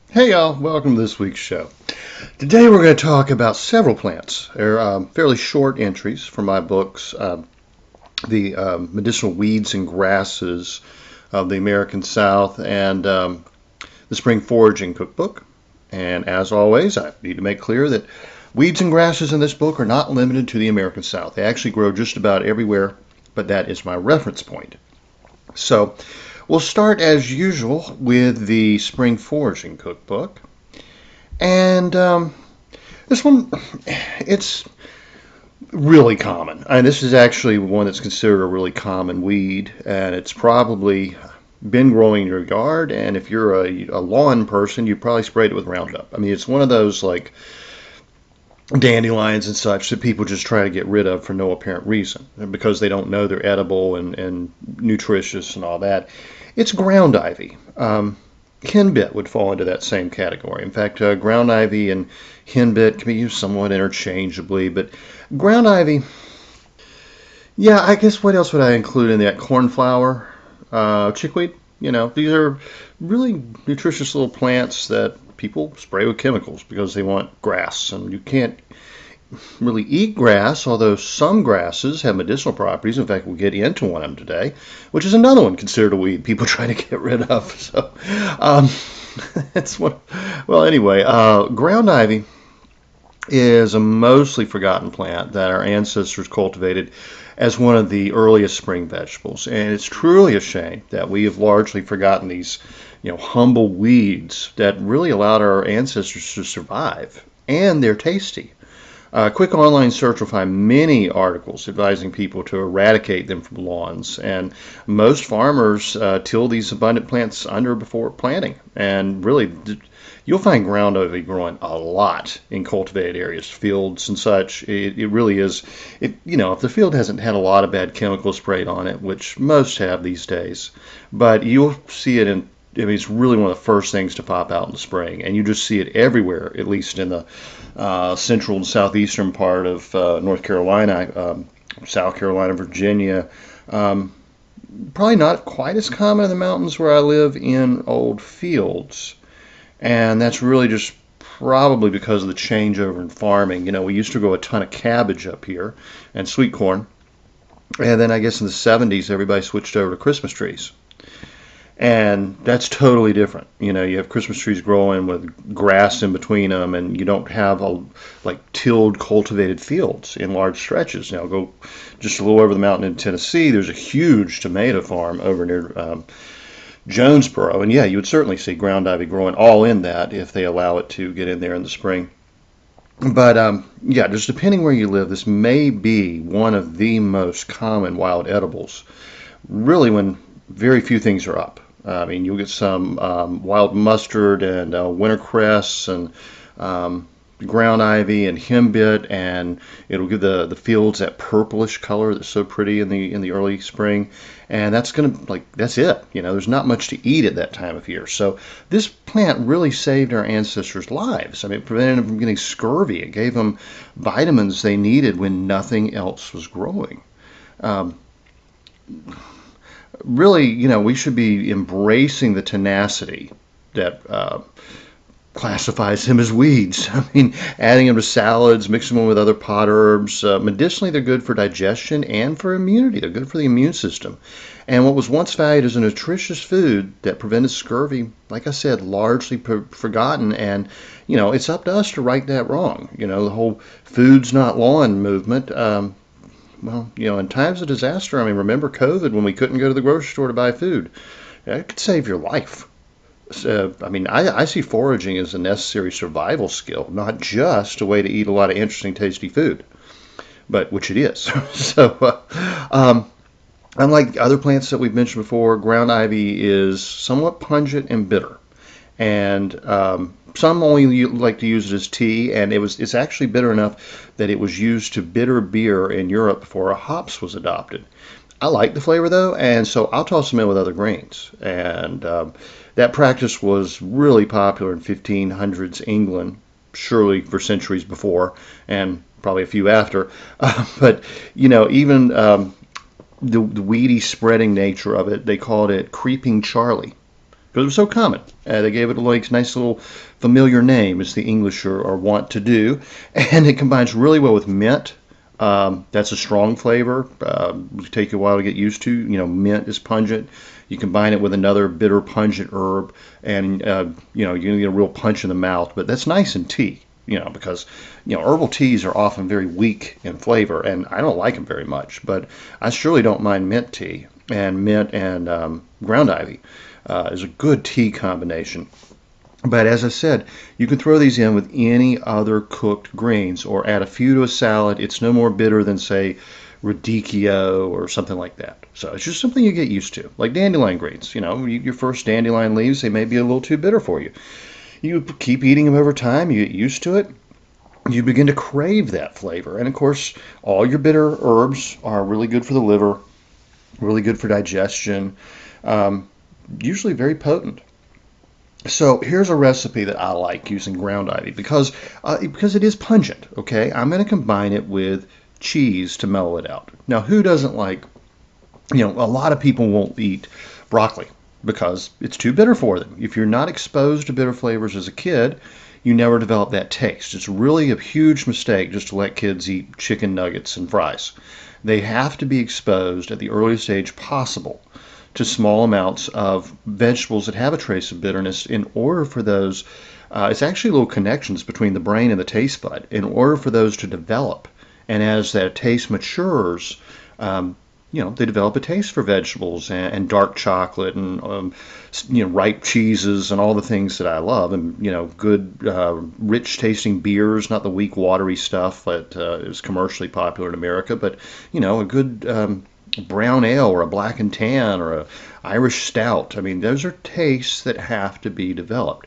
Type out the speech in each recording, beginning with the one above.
Hey y'all, welcome to this week's show. Today we're going to talk about several plants. They're fairly short entries from my books, the Medicinal Weeds and Grasses of the American South and the Spring Foraging Cookbook. And as always, I need to make clear that weeds and grasses in this book are not limited to the American South. They actually grow just about everywhere, but that is my reference point. So we'll start as usual with the Spring Foraging Cookbook. And this one, it's really common. And this is actually one that's considered a really common weed, and it's probably been growing in your yard, and if you're a lawn person, you probably sprayed it with Roundup. I mean, it's one of those like dandelions and such that people just try to get rid of for no apparent reason because they don't know they're edible and nutritious and all that. It's ground ivy. Henbit would fall into that same category. In fact, ground ivy and henbit can be used somewhat interchangeably, but ground ivy, yeah, I guess what else would I include in that? Cornflower, chickweed. You know, these are really nutritious little plants that people spray with chemicals because they want grass, and you can't really eat grass, although some grasses have medicinal properties. In fact, we'll get into one of them today, which is another one considered a weed people try to get rid of. So that's what. Well, anyway, ground ivy is a mostly forgotten plant that our ancestors cultivated as one of the earliest spring vegetables, and it's truly a shame that we have largely forgotten these, humble weeds that really allowed our ancestors to survive, and they're tasty. A quick online search will find many articles advising people to eradicate them from lawns, and most farmers till these abundant plants under before planting, and really you'll find ground ivy growing a lot in cultivated areas, fields and such. It really is, if the field hasn't had a lot of bad chemicals sprayed on it, which most have these days, but you'll see it it's really one of the first things to pop out in the spring, and you just see it everywhere, at least in the central and southeastern part of North Carolina, South Carolina, Virginia. Probably not quite as common in the mountains where I live in old fields. And that's really just probably because of the changeover in farming. We used to grow a ton of cabbage up here and sweet corn. And then I guess in the 70s, everybody switched over to Christmas trees. And that's totally different. You have Christmas trees growing with grass in between them, and you don't have tilled, cultivated fields in large stretches. Now, go just a little over the mountain in Tennessee. There's a huge tomato farm over near Jonesboro, and yeah, you would certainly see ground ivy growing all in that if they allow it to get in there in the spring. But just depending where you live, this may be one of the most common wild edibles, really when very few things are up. I mean, you'll get some wild mustard and wintercress and ground ivy and henbit, and it'll give the fields that purplish color that's so pretty in the early spring. And that's that's it. There's not much to eat at that time of year. So this plant really saved our ancestors' lives. I mean, it prevented them from getting scurvy. It gave them vitamins they needed when nothing else was growing. Um, Really, we should be embracing the tenacity that classifies them as weeds. I mean, adding them to salads, mixing them with other pot herbs. Medicinally, they're good for digestion and for immunity. They're good for the immune system. And what was once valued as a nutritious food that prevented scurvy, like I said, largely forgotten. And, it's up to us to right that wrong. The whole food's not lawn movement. Well, in times of disaster, I mean, remember COVID when we couldn't go to the grocery store to buy food? That could save your life. I mean, I see foraging as a necessary survival skill, not just a way to eat a lot of interesting, tasty food, but which it is. So, unlike other plants that we've mentioned before, ground ivy is somewhat pungent and bitter. And some only like to use it as tea, and it's actually bitter enough that it was used to bitter beer in Europe before hops was adopted. I like the flavor though, and so I'll toss them in with other grains. And that practice was really popular in 1500s England, surely for centuries before, and probably a few after. But even the weedy spreading nature of it, they called it Creeping Charlie, because it was so common. They gave it a nice little familiar name, as the English are wont to do, and it combines really well with mint. That's a strong flavor. It'll take you a while to get used to. Mint is pungent. You combine it with another bitter, pungent herb, and you're gonna get a real punch in the mouth. But that's nice in tea, because herbal teas are often very weak in flavor, and I don't like them very much. But I surely don't mind mint tea, and mint and ground ivy is a good tea combination. But as I said, you can throw these in with any other cooked greens or add a few to a salad. It's no more bitter than, say, radicchio or something like that. So it's just something you get used to, like dandelion greens. Your first dandelion leaves, they may be a little too bitter for you. You keep eating them over time, you get used to it, you begin to crave that flavor. And of course, all your bitter herbs are really good for the liver, really good for digestion, usually very potent. So here's a recipe that I like using ground ivy because it is pungent. Okay, I'm going to combine it with cheese to mellow it out. Now, who doesn't like? A lot of people won't eat broccoli because it's too bitter for them. If you're not exposed to bitter flavors as a kid, you never develop that taste. It's really a huge mistake just to let kids eat chicken nuggets and fries. They have to be exposed at the earliest age possible to small amounts of vegetables that have a trace of bitterness in order for those, it's actually little connections between the brain and the taste bud, in order for those to develop. And as that taste matures, they develop a taste for vegetables and dark chocolate and, ripe cheeses and all the things that I love. And, good, rich tasting beers, not the weak, watery stuff that is commercially popular in America, but, a good brown ale or a black and tan or a Irish stout. I mean, those are tastes that have to be developed.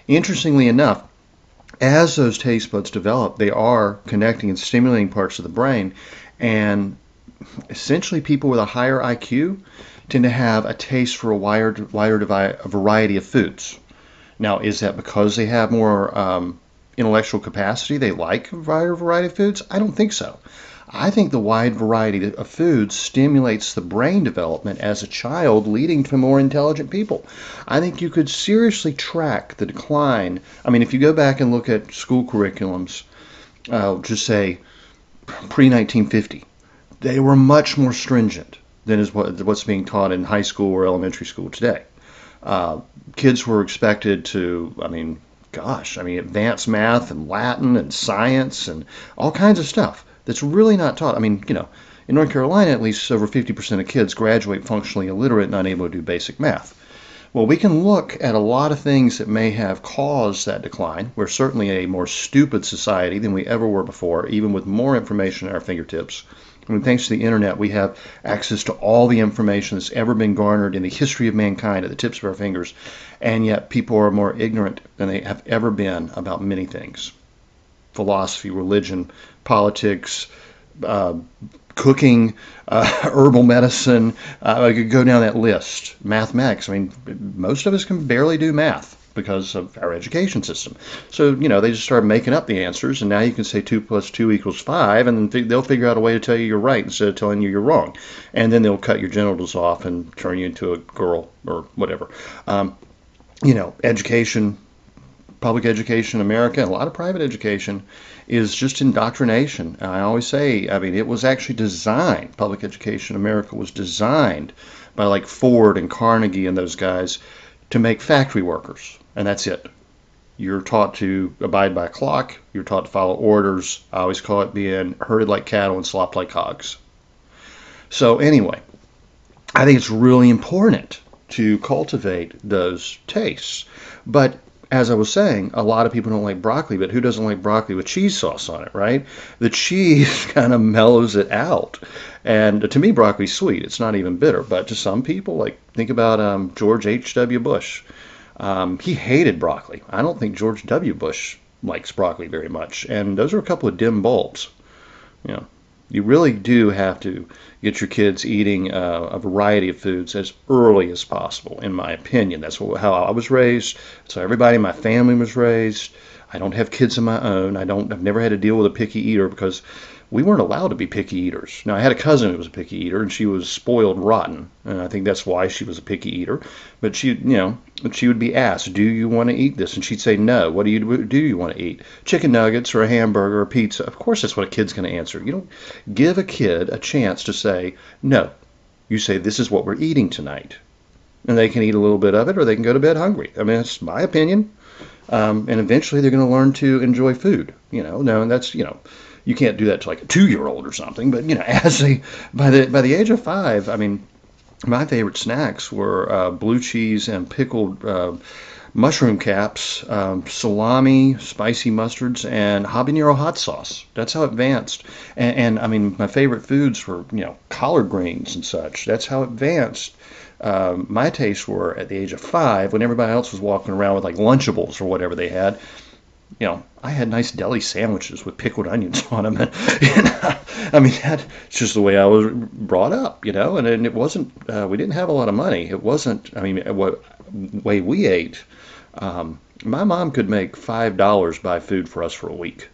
Interestingly enough, as those taste buds develop, they are connecting and stimulating parts of the brain, and essentially people with a higher IQ tend to have a taste for a wider variety of foods. Now, is that because they have more intellectual capacity, they like a wider variety of foods? I don't think so. I think the wide variety of foods stimulates the brain development as a child, leading to more intelligent people. I think you could seriously track the decline. I mean, if you go back and look at school curriculums, just say pre-1950, they were much more stringent than is what's being taught in high school or elementary school today. Kids were expected to, advanced math and Latin and science and all kinds of stuff that's really not taught. I mean, in North Carolina, at least over 50% of kids graduate functionally illiterate and unable to do basic math. Well, we can look at a lot of things that may have caused that decline. We're certainly a more stupid society than we ever were before, even with more information at our fingertips. I mean, thanks to the internet, we have access to all the information that's ever been garnered in the history of mankind at the tips of our fingers, and yet people are more ignorant than they have ever been about many things. philosophy, religion, politics, cooking, herbal medicine. I could go down that list. Mathematics. I mean, most of us can barely do math because of our education system. So, they just started making up the answers, and now you can say 2 + 2 = 5, and then they'll figure out a way to tell you you're right instead of telling you you're wrong. And then they'll cut your genitals off and turn you into a girl or whatever. Education, public education in America, and a lot of private education is just indoctrination. I always say, it was actually designed, public education in America was designed by like Ford and Carnegie and those guys to make factory workers, and that's it. You're taught to abide by a clock, you're taught to follow orders. I always call it being herded like cattle and slopped like hogs. So anyway, I think it's really important to cultivate those tastes. But as I was saying, a lot of people don't like broccoli, but who doesn't like broccoli with cheese sauce on it, right? The cheese kind of mellows it out. And to me, broccoli's sweet. It's not even bitter. But to some people, like think about George H.W. Bush. He hated broccoli. I don't think George W. Bush likes broccoli very much. And those are a couple of dim bulbs. You really do have to get your kids eating a variety of foods as early as possible, in my opinion. That's how I was raised. So everybody in my family was raised. I don't have kids of my own. I've never had to deal with a picky eater because we weren't allowed to be picky eaters. Now, I had a cousin who was a picky eater, and she was spoiled rotten, and I think that's why she was a picky eater. But she would be asked, "Do you want to eat this?" And she'd say, "No." "What do you want to eat? Chicken nuggets or a hamburger or pizza?" Of course, that's what a kid's going to answer. You don't give a kid a chance to say no. You say, "This is what we're eating tonight," and they can eat a little bit of it, or they can go to bed hungry. That's my opinion. And eventually, they're going to learn to enjoy food. No, and that's you can't do that to like a 2-year-old or something, but by the age of 5, my favorite snacks were blue cheese and pickled mushroom caps, salami, spicy mustards, and habanero hot sauce. That's how advanced. And my favorite foods were collard greens and such. That's how advanced my tastes were at the age of 5, when everybody else was walking around with like Lunchables or whatever they had. I had nice deli sandwiches with pickled onions on them. And, that's just the way I was brought up, and it wasn't, we didn't have a lot of money. It wasn't, what way we ate. My mom could make $5 buy food for us for a week.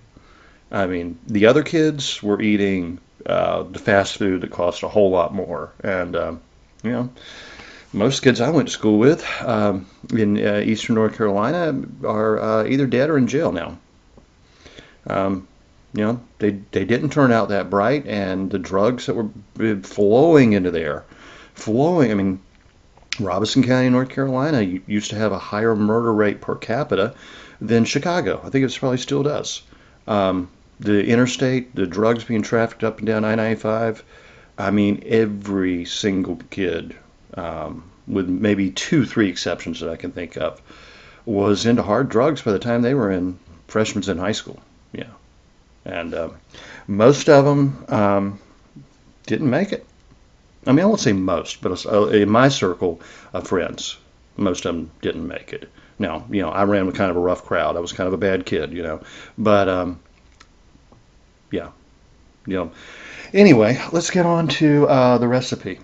The other kids were eating the fast food that cost a whole lot more. And, most kids I went to school with in eastern North Carolina are either dead or in jail now. They didn't turn out that bright, and the drugs that were flowing into there, Robeson County, North Carolina, used to have a higher murder rate per capita than Chicago. I think it probably still does. The interstate, the drugs being trafficked up and down I-95, every single kid, with maybe 2-3 exceptions that I can think of, was into hard drugs by the time they were freshmen in high school. Yeah. And most of them didn't make it. I won't say most, but in my circle of friends, most of them didn't make it. Now, I ran with kind of a rough crowd. I was kind of a bad kid, But, yeah. Anyway, let's get on to the recipe.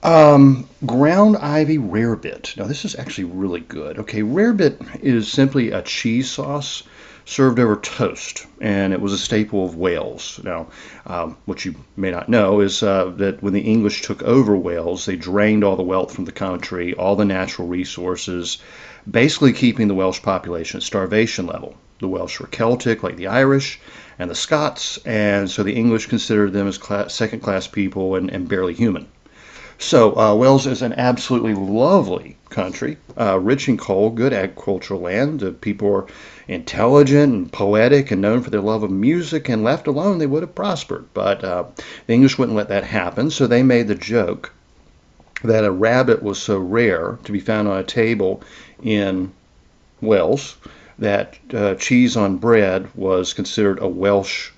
Ground ivy rarebit. Now, this is actually really good. Okay, rarebit is simply a cheese sauce served over toast, and it was a staple of Wales. Now, what you may not know is that when the English took over Wales, they drained all the wealth from the country, all the natural resources, basically keeping the Welsh population at starvation level. The Welsh were Celtic, like the Irish and the Scots, and so the English considered them as second-class people and barely human. So Wales is an absolutely lovely country, rich in coal, good agricultural land. The people are intelligent and poetic and known for their love of music, and left alone they would have prospered. But the English wouldn't let that happen, so they made the joke that a rabbit was so rare to be found on a table in Wales that cheese on bread was considered a Welsh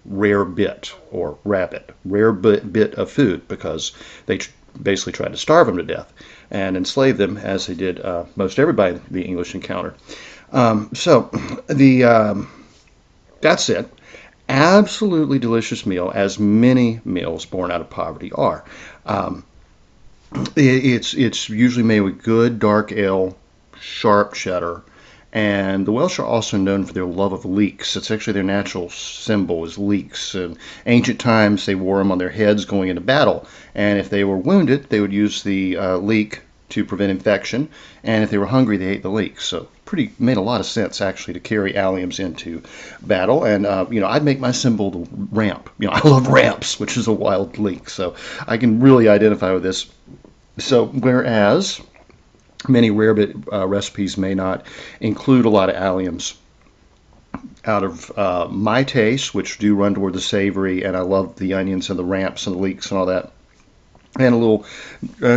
rare bit, or rabbit, rare bit of food, because they basically tried to starve them to death and enslave them, as they did most everybody the English encountered. So the That's it. Absolutely delicious meal, as many meals born out of poverty are. Um, it's usually made with good dark ale, sharp cheddar, and the Welsh are also known for their love of leeks. It's actually their natural symbol is leeks. In ancient times, they wore them on their heads going into battle, and if they were wounded, they would use the leek to prevent infection, and if they were hungry, they ate the leeks. So pretty made a lot of sense actually to carry alliums into battle. And I'd make my symbol the ramp. I love ramps, which is a wild leek, so I can really identify with this. So whereas many rarebit recipes may not include a lot of alliums, out of my taste, which do run toward the savory, and I love the onions and the ramps and the leeks and all that, and a little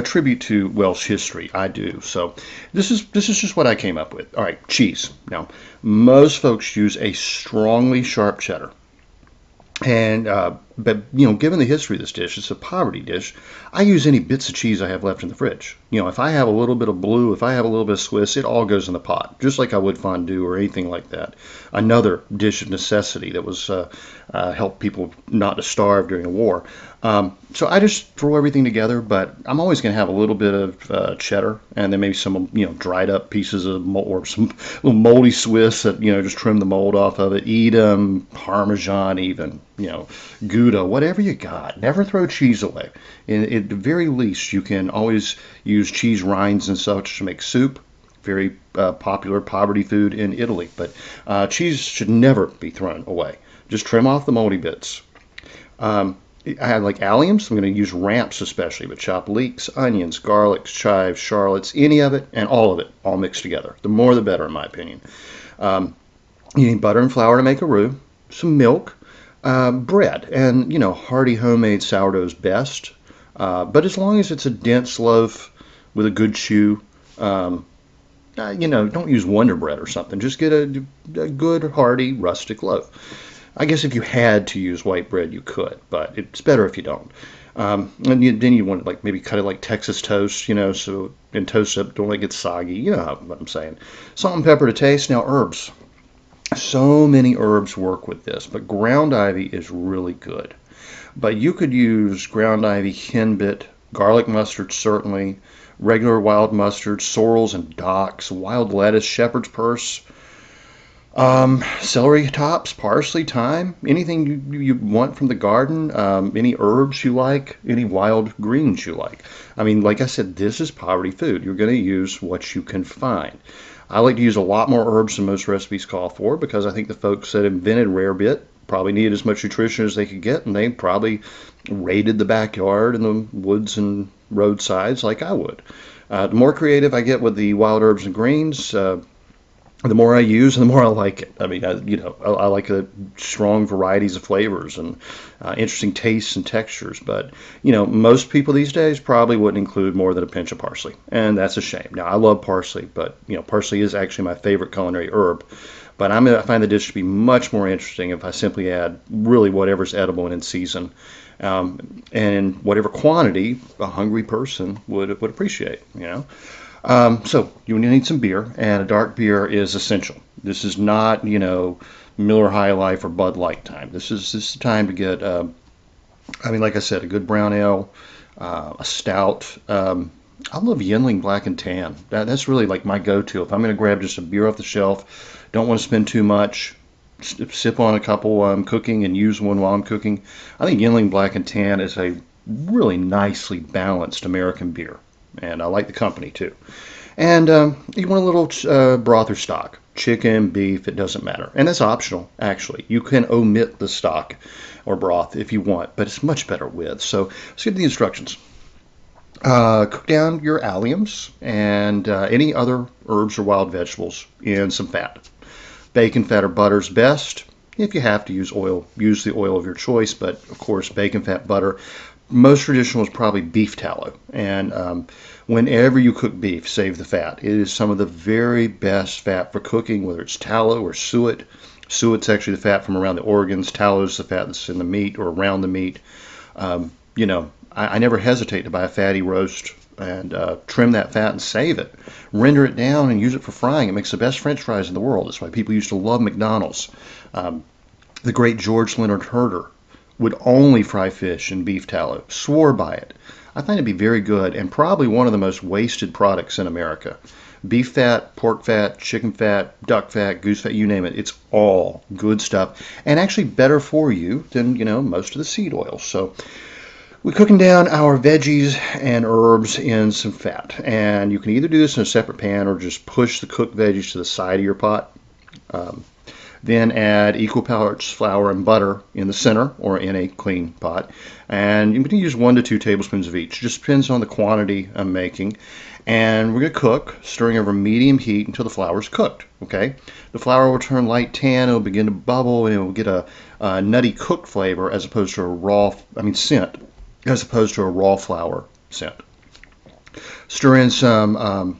tribute to Welsh history. I do. So this is just what I came up with. All right, cheese. Now, most folks use a strongly sharp cheddar. And but given the history of this dish, it's a poverty dish. I use any bits of cheese I have left in the fridge. If I have a little bit of blue, if I have a little bit of Swiss, it all goes in the pot, just like I would fondue or anything like that. Another dish of necessity that was helped people not to starve during the war. So I just throw everything together, but I'm always going to have a little bit of cheddar, and then maybe some dried up pieces of mold, or some little moldy Swiss that just trim the mold off of it. Edam, Parmesan, even Gouda, whatever you got. Never throw cheese away. At the very least, you can always use cheese rinds and such to make soup. Very popular poverty food in Italy, but cheese should never be thrown away. Just trim off the moldy bits. I have like alliums. I'm going to use ramps especially, but chop leeks, onions, garlics, chives, shallots, any of it, and all of it, all mixed together. The more the better, in my opinion. You need butter and flour to make a roux, some milk, bread, and hearty homemade sourdough is best. But as long as it's a dense loaf with a good chew, don't use Wonder Bread or something. Just get a good hearty rustic loaf. I guess if you had to use white bread, you could, but it's better if you don't. Then you want to maybe cut it like Texas toast, so and toast it, don't let it get soggy. You know what I'm saying. Salt and pepper to taste. Now herbs. So many herbs work with this, but ground ivy is really good. But you could use ground ivy, henbit, garlic mustard certainly, regular wild mustard, sorrels and docks, wild lettuce, shepherd's purse. Celery tops, parsley, thyme, anything you want from the garden, any herbs you like, any wild greens you like. I mean, like I said, this is poverty food. You're going to use what you can find. I like to use a lot more herbs than most recipes call for because I think the folks that invented rarebit probably needed as much nutrition as they could get, and they probably raided the backyard and the woods and roadsides like I would. The more creative I get with the wild herbs and greens, the more I use, the more I like it. I mean, I like the strong varieties of flavors and interesting tastes and textures. But, most people these days probably wouldn't include more than a pinch of parsley. And that's a shame. Now, I love parsley, but, parsley is actually my favorite culinary herb. But I find the dish to be much more interesting if I simply add really whatever's edible and in season. And in whatever quantity a hungry person would appreciate, So you need some beer, and a dark beer is essential. This is not, Miller High Life or Bud Light time. This is the time to get, like I said, a good brown ale, a stout. I love Yinling Black and Tan. That's really like my go-to. If I'm going to grab just a beer off the shelf, don't want to spend too much, sip on a couple while I'm cooking and use one while I'm cooking. I think Yinling Black and Tan is a really nicely balanced American beer. And I like the company too. And you want a little broth or stock, chicken, beef, it doesn't matter. And that's optional, actually. You can omit the stock or broth if you want, but it's much better with. So let's get to the instructions. Cook down your alliums and any other herbs or wild vegetables in some fat. Bacon fat or butter is best. If you have to use oil, use the oil of your choice, but of course bacon fat, butter. Most traditional is probably beef tallow, and whenever you cook beef, save the fat. It is some of the very best fat for cooking, whether it's tallow or suet. Suet's actually the fat from around the organs. Tallow is the fat that's in the meat or around the meat. I never hesitate to buy a fatty roast and trim that fat and save it. Render it down and use it for frying. It makes the best French fries in the world. That's why people used to love McDonald's. The great George Leonard Herder would only fry fish in beef tallow, swore by it. I find it to be very good and probably one of the most wasted products in America. Beef fat, pork fat, chicken fat, duck fat, goose fat, you name it. It's all good stuff and actually better for you than, most of the seed oils. So we're cooking down our veggies and herbs in some fat. And you can either do this in a separate pan or just push the cooked veggies to the side of your pot. Then add equal parts flour and butter in the center or in a clean pot. And you can use 1 to 2 tablespoons of each. Just depends on the quantity I'm making. And we're going to cook, stirring over medium heat until the flour is cooked. Okay, the flour will turn light tan. It'll begin to bubble, and it will get a nutty cooked flavor as opposed to a scent, as opposed to a raw flour scent. Stir in some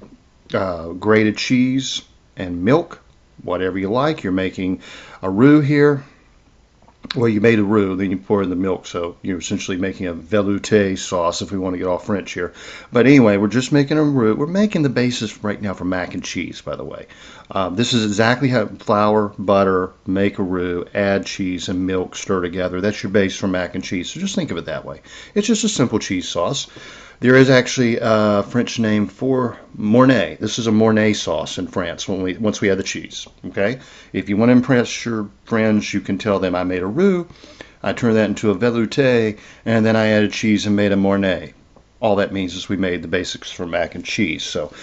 grated cheese and milk, whatever you like. You're making a roux here. Well, you made a roux, then you pour in the milk, so you're essentially making a velouté sauce if we want to get all French here. But anyway, we're just making a roux. We're making the basis right now for mac and cheese, by the way. This is exactly how flour, butter, make a roux, add cheese and milk, stir together. That's your base for mac and cheese, so just think of it that way. It's just a simple cheese sauce. There is actually a French name for Mornay. This is a Mornay sauce in France once we add the cheese. Okay? If you want to impress your friends, you can tell them I made a roux, I turned that into a velouté, and then I added cheese and made a Mornay. All that means is we made the basics for mac and cheese. So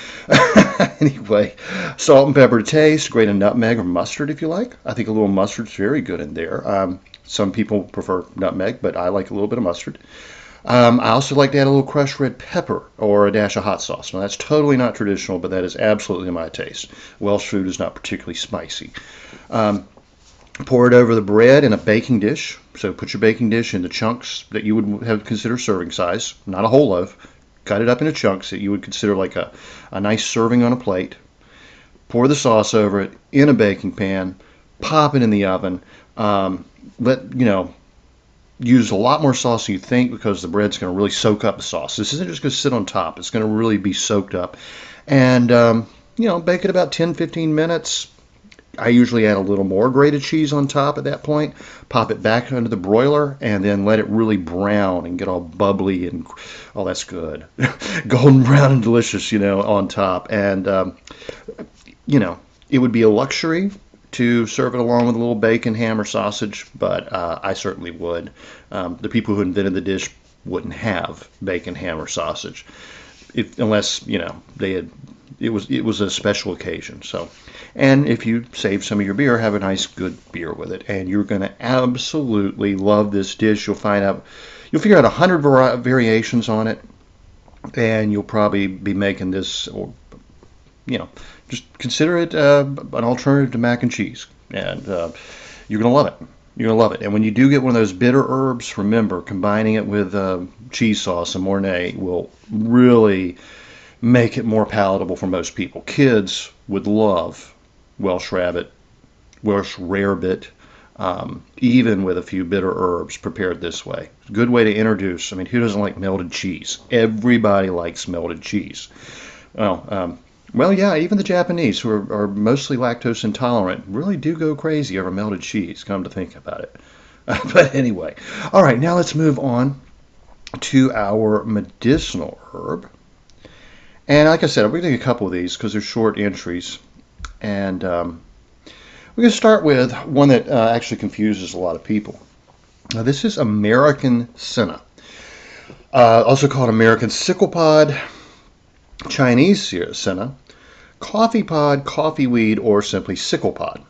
anyway, salt and pepper to taste, grate a nutmeg or mustard if you like. I think a little mustard's very good in there. Some people prefer nutmeg, but I like a little bit of mustard. I also like to add a little crushed red pepper or a dash of hot sauce. Now, that's totally not traditional, but that is absolutely my taste. Welsh food is not particularly spicy. Pour it over the bread in a baking dish. So put your baking dish in the chunks that you would have considered serving size, not a whole loaf. Cut it up into chunks that you would consider like a nice serving on a plate. Pour the sauce over it in a baking pan. Pop it in the oven. Use a lot more sauce than you think because the bread's going to really soak up the sauce. This isn't just going to sit on top. It's going to really be soaked up. And, bake it about 10-15 minutes. I usually add a little more grated cheese on top at that point. Pop it back under the broiler and then let it really brown and get all bubbly and, oh, that's good. Golden brown and delicious, on top. And, it would be a luxury to serve it along with a little bacon, ham, or sausage, but I certainly would. The people who invented the dish wouldn't have bacon, ham, or sausage, unless it was a special occasion. So, and if you save some of your beer, have a nice good beer with it, and you're going to absolutely love this dish. You'll figure out 100 variations on it, and you'll probably be making this, or just consider it an alternative to mac and cheese, and you're going to love it. You're going to love it. And when you do get one of those bitter herbs, remember, combining it with cheese sauce and Mornay will really make it more palatable for most people. Kids would love Welsh rabbit, Welsh rarebit, even with a few bitter herbs prepared this way. Good way to introduce. I mean, who doesn't like melted cheese? Everybody likes melted cheese. Well, yeah, even the Japanese, who are mostly lactose intolerant, really do go crazy over melted cheese, come to think about it. But anyway, all right, now let's move on to our medicinal herb. And like I said, we're going to do a couple of these because they're short entries. And we're going to start with one that actually confuses a lot of people. Now, this is American senna, also called American sickle pod, Chinese senna, coffee pod, coffee weed, or simply sickle pod.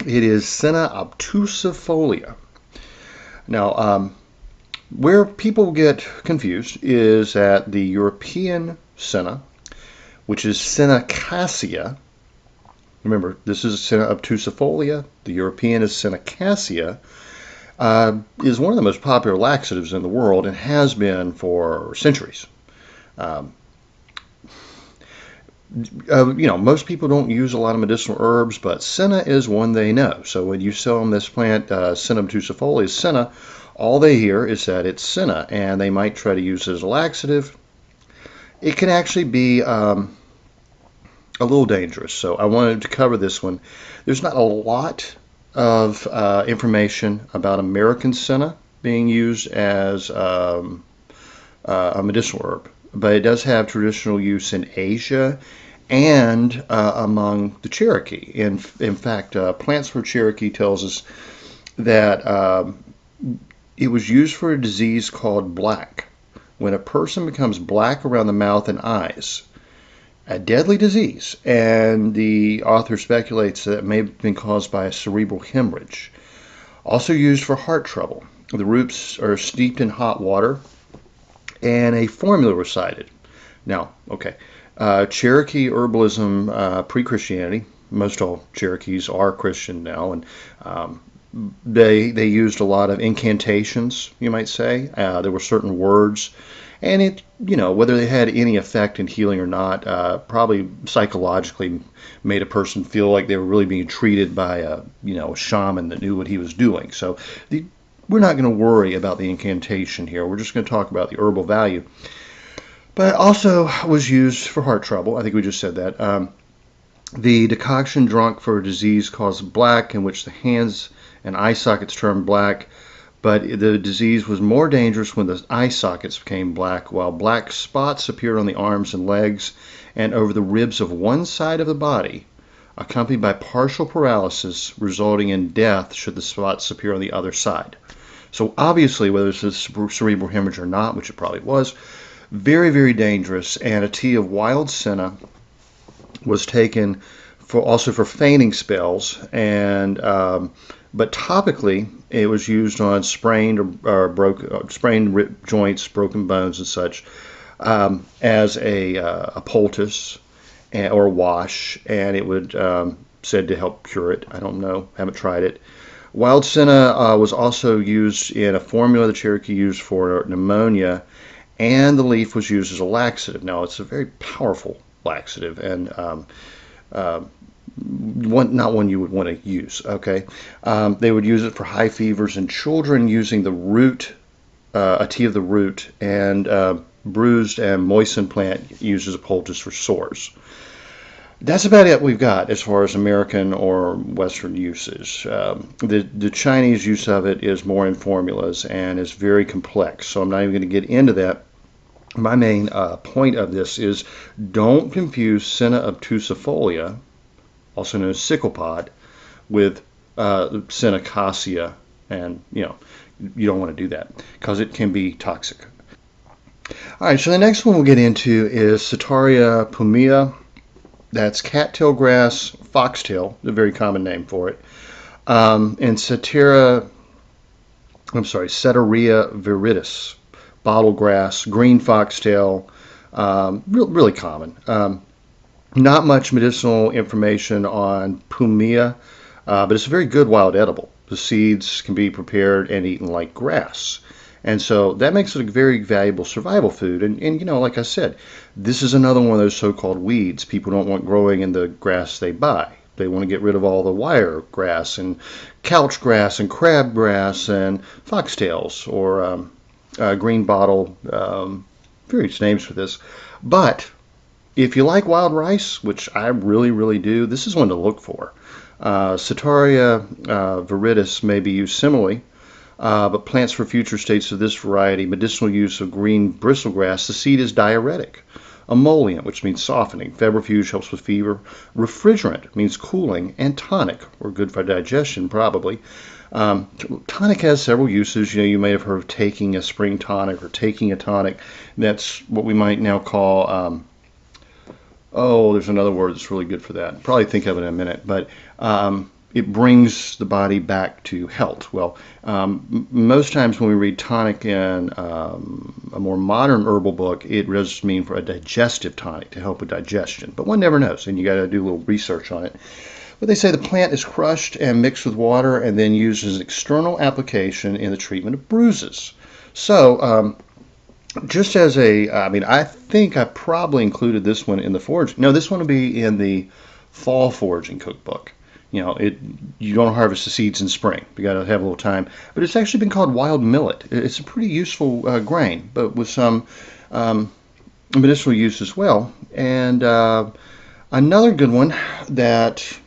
It is Senna obtusifolia. Now, where people get confused is that the European senna, which is Senna cassia. Remember, this is Senna obtusifolia. The European is Senna cassia. Is one of the most popular laxatives in the world and has been for centuries. Most people don't use a lot of medicinal herbs, but senna is one they know. So when you sell them this plant, Senna obtusifolia senna, all they hear is that it's senna, and they might try to use it as a laxative. It can actually be a little dangerous, so I wanted to cover this one. There's not a lot of information about American senna being used as a medicinal herb, but it does have traditional use in Asia and among the Cherokee. In fact, Plants for Cherokee tells us that it was used for a disease called black. When a person becomes black around the mouth and eyes, a deadly disease, and the author speculates that it may have been caused by a cerebral hemorrhage. Also used for heart trouble. The roots are steeped in hot water, and a formula recited. Now, okay, Cherokee herbalism pre-Christianity. Most all Cherokees are Christian now, and they used a lot of incantations, you might say. There were certain words, and it, whether they had any effect in healing or not, probably psychologically made a person feel like they were really being treated by a shaman that knew what he was doing. So we're not going to worry about the incantation here. We're just going to talk about the herbal value. But it also was used for heart trouble. I think we just said that. The decoction drunk for a disease caused black, in which the hands and eye sockets turned black, but the disease was more dangerous when the eye sockets became black, while black spots appeared on the arms and legs and over the ribs of one side of the body, accompanied by partial paralysis, resulting in death should the spots appear on the other side. So obviously, whether it's a cerebral hemorrhage or not, which it probably was, very, very dangerous, and a tea of wild senna was taken also for fainting spells, and but topically it was used on sprained or sprained rib joints, broken bones, and such, as a poultice or wash, and it would said to help cure it. I don't know, haven't tried it. Wild senna was also used in a formula the Cherokee used for pneumonia, and the leaf was used as a laxative. Now, it's a very powerful laxative, and not one you would want to use. Okay, they would use it for high fevers in children, using the root, a tea of the root, and bruised and moistened plant used as a poultice for sores. That's about it we've got as far as American or Western uses. The Chinese use of it is more in formulas and is very complex, so I'm not even going to get into that. My main point of this is, don't confuse Senna obtusifolia, also known as sickle pod, with Senna cassia, and you don't want to do that because it can be toxic. All right, so the next one we'll get into is Setaria pumila. That's cattail grass, foxtail, a very common name for it, and Setaria viridis, bottle grass, green foxtail, really common. Not much medicinal information on pumila, but it's a very good wild edible. The seeds can be prepared and eaten like grass. And so that makes it a very valuable survival food. And like I said, this is another one of those so-called weeds people don't want growing in the grass they buy. They want to get rid of all the wire grass and couch grass and crab grass and foxtails or green bottle, various names for this. But if you like wild rice, which I really, really do, this is one to look for. Setaria viridis may be used similarly. But plants for future states of this variety, medicinal use of green bristlegrass, the seed is diuretic. Emollient, which means softening. Febrifuge helps with fever. Refrigerant means cooling. And tonic, or good for digestion, probably. Tonic has several uses. You may have heard of taking a spring tonic or taking a tonic. That's what we might now call, there's another word that's really good for that. I'll probably think of it in a minute. But it brings the body back to health. Well, most times when we read tonic in a more modern herbal book, it does mean for a digestive tonic to help with digestion. But one never knows, and you got to do a little research on it. But they say the plant is crushed and mixed with water and then used as an external application in the treatment of bruises. So, just as I think I probably included this one in the forage. No, this one will be in the fall foraging cookbook. You don't harvest the seeds in spring. You got to have a little time. But it's actually been called wild millet. It's a pretty useful grain, but with some medicinal use as well. And another good one that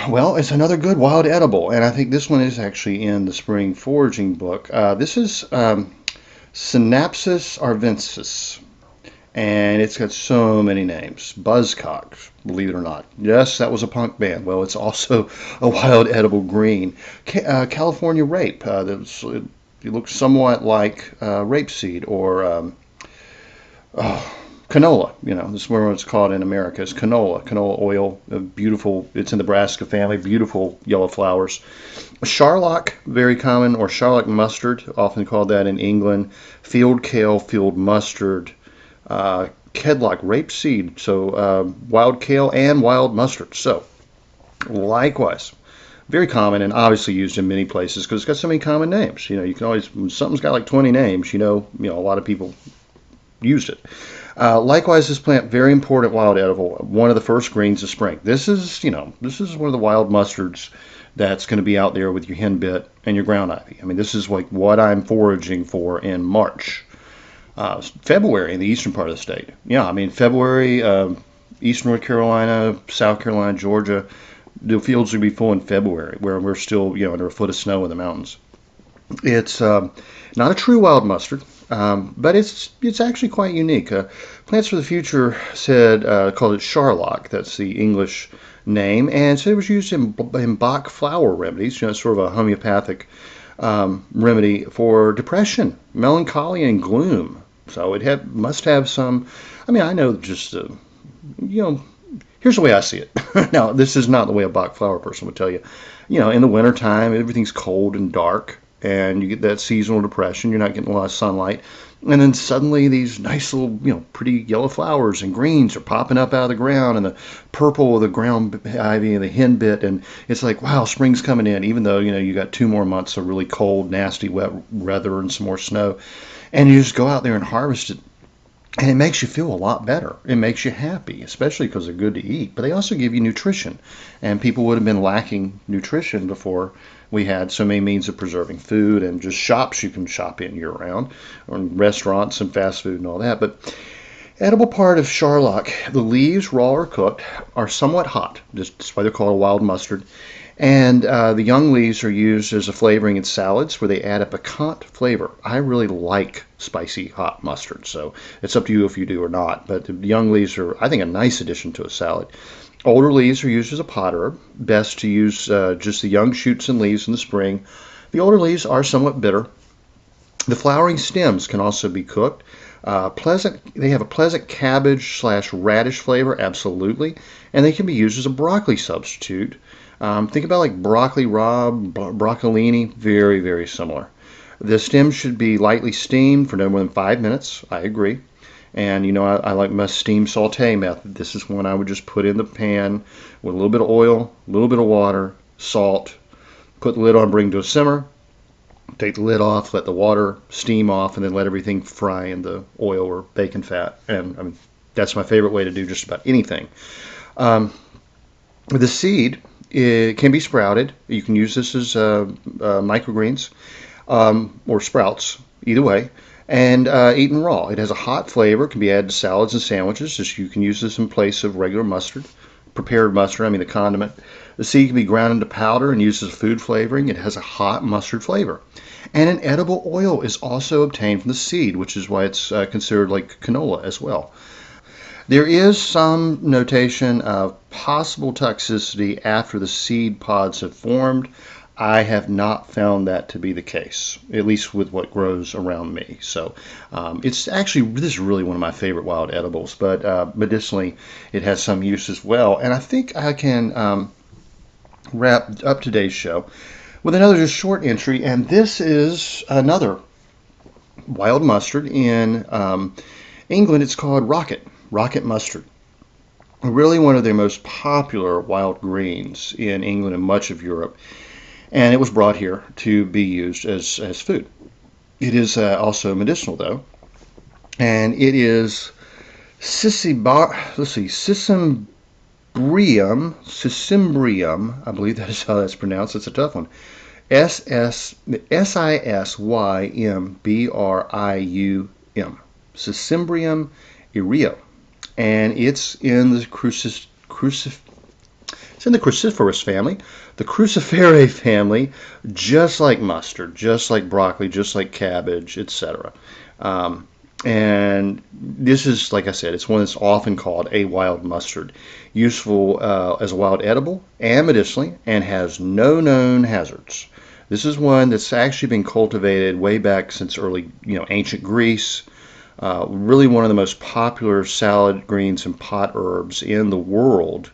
Well, it's another good wild edible, and I think this one is actually in the spring foraging book. This is Sinapsis arvensis, and it's got so many names. Buzzcock, believe it or not. Yes, that was a punk band. Well, it's also a wild edible green. California rape. It looks somewhat like rapeseed or canola. This is where it's called in America. It's canola. Canola oil. Beautiful. It's in the brassica family. Beautiful yellow flowers. Charlock, very common, or Charlock mustard, often called that in England. Field kale, field mustard. Kedlock rapeseed, so wild kale and wild mustard. So, likewise, very common and obviously used in many places because it's got so many common names. You can always, when something's got like 20 names, a lot of people used it. Likewise, this plant, very important wild edible, one of the first greens of spring. This is one of the wild mustards that's going to be out there with your henbit and your ground ivy. I mean, this is like what I'm foraging for in March. February in the eastern part of the state. Yeah, I mean, February, eastern North Carolina, South Carolina, Georgia, the fields will be full in February, where we're still, under a foot of snow in the mountains. It's not a true wild mustard, but it's actually quite unique. Plants for the Future called it Charlock. That's the English name, and so it was used in Bach flower remedies. Sort of a homeopathic remedy for depression, melancholy, and gloom. So it must have some. I mean, I know just here's the way I see it. Now, this is not the way a Bach flower person would tell you. In the wintertime, everything's cold and dark, and you get that seasonal depression. You're not getting a lot of sunlight. And then suddenly these nice little, pretty yellow flowers and greens are popping up out of the ground, and the purple of the ground ivy and the henbit, and it's like, wow, spring's coming in, even though, you got 2 more months of really cold, nasty, wet weather and some more snow. And you just go out there and harvest it, and it makes you feel a lot better. It makes you happy, especially because they're good to eat. But they also give you nutrition, and people would have been lacking nutrition before we had so many means of preserving food and just shops you can shop in year-round, or restaurants and fast food and all that. But edible part of Charlock, the leaves, raw or cooked, are somewhat hot. That's why they're called a wild mustard. And the young leaves are used as a flavoring in salads where they add a piquant flavor. I really like spicy hot mustard, so it's up to you if you do or not. But the young leaves are, I think, a nice addition to a salad. Older leaves are used as a pot herb. Best to use just the young shoots and leaves in the spring. The older leaves are somewhat bitter. The flowering stems can also be cooked. They have a pleasant cabbage/radish flavor, absolutely, and they can be used as a broccoli substitute. Think about like broccoli rabe, broccolini, very, very similar. The stems should be lightly steamed for no more than 5 minutes. I agree. And I like my steam saute method. This is one I would just put in the pan with a little bit of oil, a little bit of water, salt, put the lid on, bring to a simmer, take the lid off, let the water steam off, and then let everything fry in the oil or bacon fat. And that's my favorite way to do just about anything. The seed, it can be sprouted. You can use this as microgreens or sprouts, either way, and eaten raw. It has a hot flavor, can be added to salads and sandwiches. Just you can use this in place of regular mustard, prepared mustard, the condiment. The seed can be ground into powder and used as food flavoring. It has a hot mustard flavor. And an edible oil is also obtained from the seed, which is why it's considered like canola as well. There is some notation of possible toxicity after the seed pods have formed. I have not found that to be the case, at least with what grows around me. So this is really one of my favorite wild edibles, but medicinally it has some use as well. And I think I can wrap up today's show with another just short entry, and this is another wild mustard in England. It's called rocket mustard. Really one of their most popular wild greens in England and much of Europe. And it was brought here to be used as food. It is also medicinal, though. And it is Sisimbrium, I believe that is how that's pronounced. It's a tough one. Sisimbrium. Sisimbrium ireo. And it's in the It's in the cruciferous family. The cruciferae family, just like mustard, just like broccoli, just like cabbage, etc. And this is, like I said, it's one that's often called a wild mustard, useful as a wild edible and medicinally, and has no known hazards. This is one that's actually been cultivated way back since early, ancient Greece. Really one of the most popular salad greens and pot herbs in the world,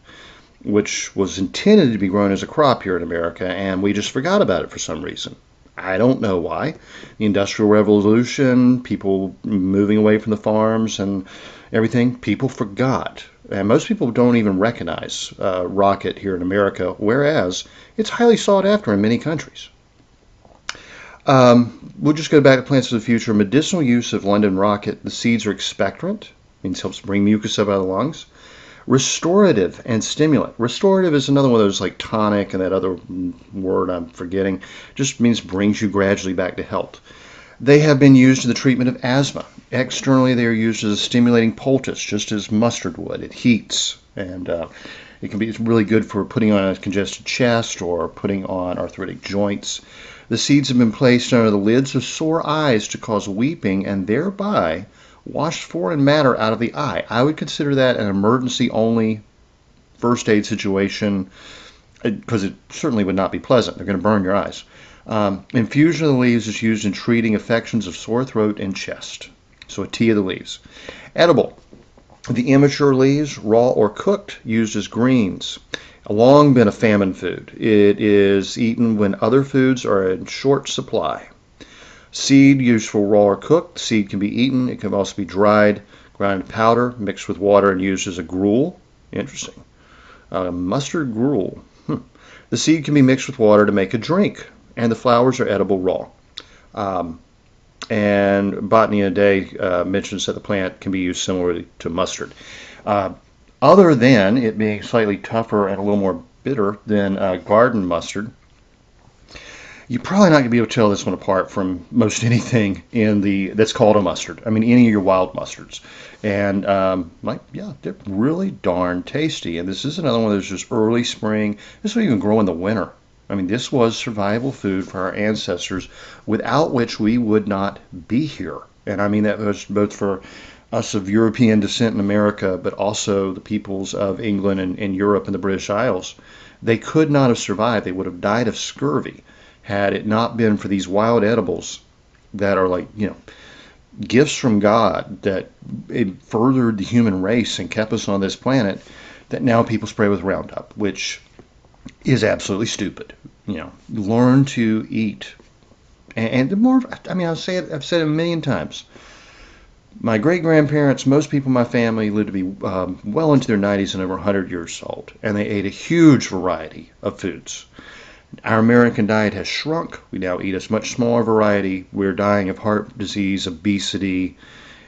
which was intended to be grown as a crop here in America, and we just forgot about it for some reason. I don't know why. The Industrial Revolution, people moving away from the farms and everything, people forgot. And most people don't even recognize rocket here in America, whereas it's highly sought after in many countries. We'll just go back to Plants of the Future. Medicinal use of London rocket. The seeds are expectorant, means helps bring mucus up out of the lungs. Restorative and stimulant. Restorative is another one of those like tonic and that other word I'm forgetting. Just means brings you gradually back to health. They have been used in the treatment of asthma. Externally, they are used as a stimulating poultice, just as mustard would. It heats, and it can be really good for putting on a congested chest or putting on arthritic joints. The seeds have been placed under the lids of sore eyes to cause weeping and thereby wash foreign matter out of the eye. I would consider that an emergency-only first aid situation because it certainly would not be pleasant. They're going to burn your eyes. Infusion of the leaves is used in treating affections of sore throat and chest. So a tea of the leaves. Edible. The immature leaves, raw or cooked, used as greens. Long been a famine food. It is eaten when other foods are in short supply. Seed used for raw or cooked. Seed can be eaten. It can also be dried, ground to powder, mixed with water, and used as a gruel. Interesting. Mustard gruel. The seed can be mixed with water to make a drink, and the flowers are edible raw. And Botany a Day mentions that the plant can be used similarly to mustard. Other than it being slightly tougher and a little more bitter than garden mustard, you're probably not going to be able to tell this one apart from most anything that's called a mustard. I mean, any of your wild mustards. And, they're really darn tasty. And this is another one that's just early spring. This will even grow in the winter. I mean, this was survival food for our ancestors, without which we would not be here. And I mean, that was both for us of European descent in America, but also the peoples of England and Europe and the British Isles. They could not have survived. They would have died of scurvy had it not been for these wild edibles that are like, gifts from God that it furthered the human race and kept us on this planet, that now people spray with Roundup, which is absolutely stupid. Learn to eat. And the more, I've said it a million times. My great-grandparents, most people in my family lived to be well into their 90s and over 100 years old, and they ate a huge variety of foods. Our American diet has shrunk. We now eat a much smaller variety. We're dying of heart disease, obesity.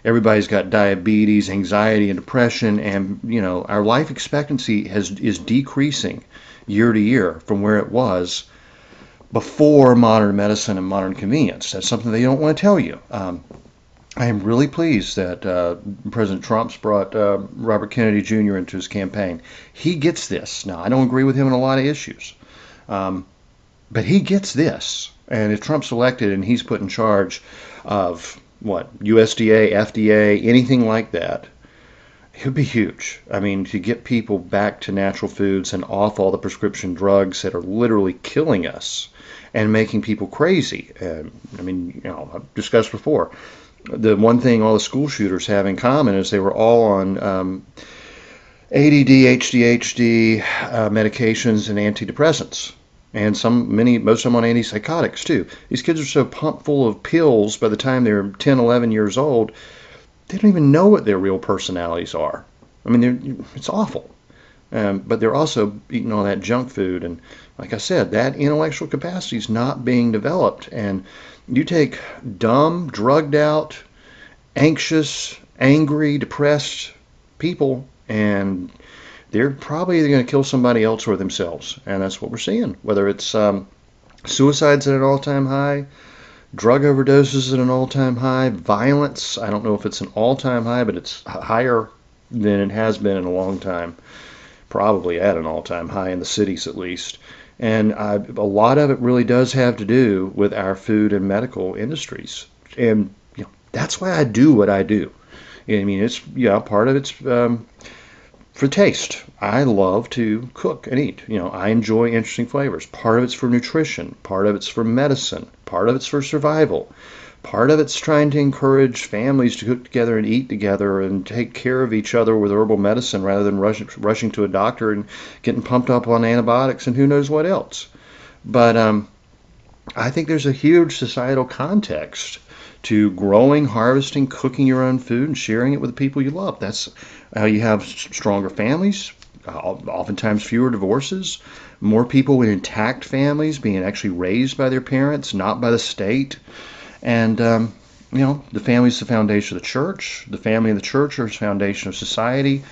Everybody's got diabetes, anxiety, and depression, and our life expectancy is decreasing year to year from where it was before modern medicine and modern convenience. That's something they don't want to tell you. I am really pleased that President Trump's brought Robert Kennedy Jr. into his campaign. He gets this. Now, I don't agree with him on a lot of issues, but he gets this. And if Trump's elected and he's put in charge of, USDA, FDA, anything like that, it would be huge. I mean, to get people back to natural foods and off all the prescription drugs that are literally killing us and making people crazy. I've discussed before. The one thing all the school shooters have in common is they were all on ADD, ADHD medications and antidepressants, and most of them on antipsychotics too. These kids are so pumped full of pills by the time they're 10, 11 years old, they don't even know what their real personalities are. I mean, it's awful. But they're also eating all that junk food, and like I said, that intellectual capacity is not being developed. And you take dumb, drugged out, anxious, angry, depressed people, and they're probably either going to kill somebody else or themselves. And that's what we're seeing. Whether it's suicides at an all-time high, drug overdoses at an all-time high, violence, I don't know if it's an all-time high, but it's higher than it has been in a long time. probably at an all-time high in the cities at least. And a lot of it really does have to do with our food and medical industries. And that's why I do what I do. I mean, it's part of it's for taste. I love to cook and eat. I enjoy interesting flavors. Part of it's for nutrition. Part of it's for medicine. Part of it's for survival. Part of it's trying to encourage families to cook together and eat together and take care of each other with herbal medicine rather than rushing to a doctor and getting pumped up on antibiotics and who knows what else. But I think there's a huge societal context to growing, harvesting, cooking your own food, and sharing it with the people you love. That's how you have stronger families, oftentimes fewer divorces, more people with intact families being actually raised by their parents, not by the state. And, the family is the foundation of the church. The family and the church are the foundation of society.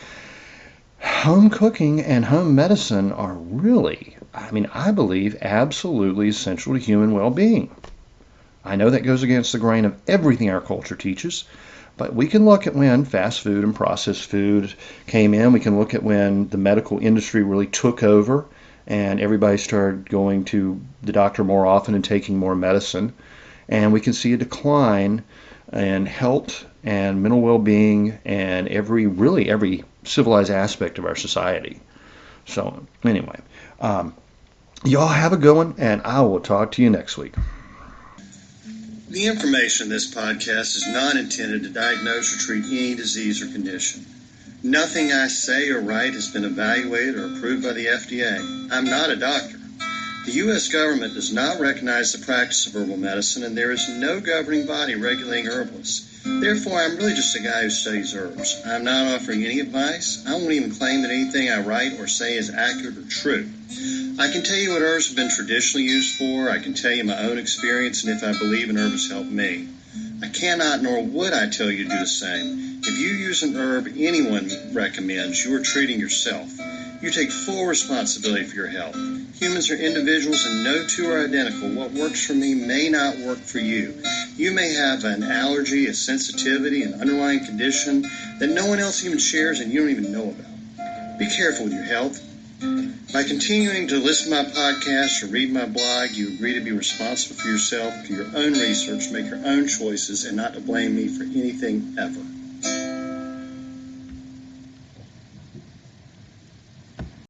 Home cooking and home medicine are really, I believe, absolutely essential to human well-being. I know that goes against the grain of everything our culture teaches, but we can look at when fast food and processed food came in. We can look at when the medical industry really took over and everybody started going to the doctor more often and taking more medicine. And we can see a decline in health and mental well-being and every civilized aspect of our society. So anyway, y'all have a good one, and I will talk to you next week. The information in this podcast is not intended to diagnose or treat any disease or condition. Nothing I say or write has been evaluated or approved by the FDA. I'm not a doctor. The U.S. government does not recognize the practice of herbal medicine, and there is no governing body regulating herbalists. Therefore, I'm really just a guy who studies herbs. I'm not offering any advice. I won't even claim that anything I write or say is accurate or true. I can tell you what herbs have been traditionally used for. I can tell you my own experience and if I believe an herb has helped me. I cannot nor would I tell you to do the same. If you use an herb anyone recommends, you are treating yourself. You take full responsibility for your health. Humans are individuals and no two are identical. What works for me may not work for you. You may have an allergy, a sensitivity, an underlying condition that no one else even shares and you don't even know about. Be careful with your health. By continuing to listen to my podcast or read my blog, you agree to be responsible for yourself, for your own research, make your own choices, and not to blame me for anything ever.